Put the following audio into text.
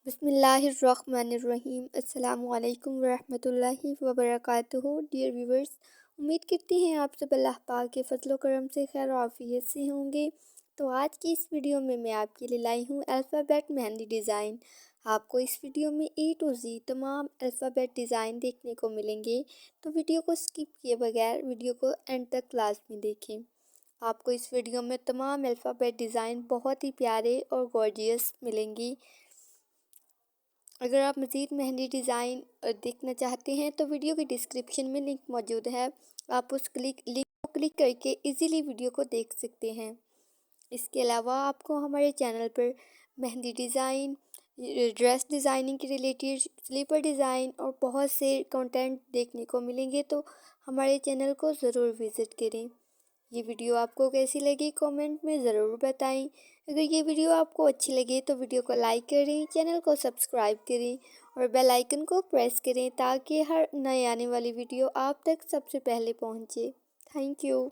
बिस्मिल्लाहिर्रहमानिर्रहीम अस्सलामुअलैकुम वरहमतुल्लाहि वबरकातुहू। डियर व्यूवर्स, उम्मीद करती हैं आप सब अल्लाह पाक के फजलो करम से खैर आफियत से होंगे। तो आज की इस वीडियो में मैं आपके लिए लाई हूँ अल्फ़ाबेट मेहंदी डिज़ाइन। आपको इस वीडियो में ए टू जी तमाम अल्फ़ाबेट डिज़ाइन देखने को मिलेंगे, तो वीडियो को स्किप किए बगैर वीडियो को एंड तक क्लास में देखें। आपको इस वीडियो में तमाम अल्फ़ाबेट डिज़ाइन बहुत ही प्यारे और गॉर्जियस मिलेंगी। अगर आप मज़ीद मेहंदी डिज़ाइन देखना चाहते हैं तो वीडियो के डिस्क्रिप्शन में लिंक मौजूद है, आप उस लिंक को क्लिक करके इजीली वीडियो को देख सकते हैं। इसके अलावा आपको हमारे चैनल पर मेहंदी डिज़ाइन, ड्रेस डिज़ाइनिंग के रिलेटेड, स्लीपर डिज़ाइन और बहुत से कंटेंट देखने को मिलेंगे, तो हमारे चैनल को ज़रूर विज़िट करें। ये वीडियो आपको कैसी लगी कमेंट में ज़रूर बताएं। अगर ये वीडियो आपको अच्छी लगे तो वीडियो को लाइक करें, चैनल को सब्सक्राइब करें और बेल आइकन को प्रेस करें ताकि हर नए आने वाली वीडियो आप तक सबसे पहले पहुंचे। Thank you.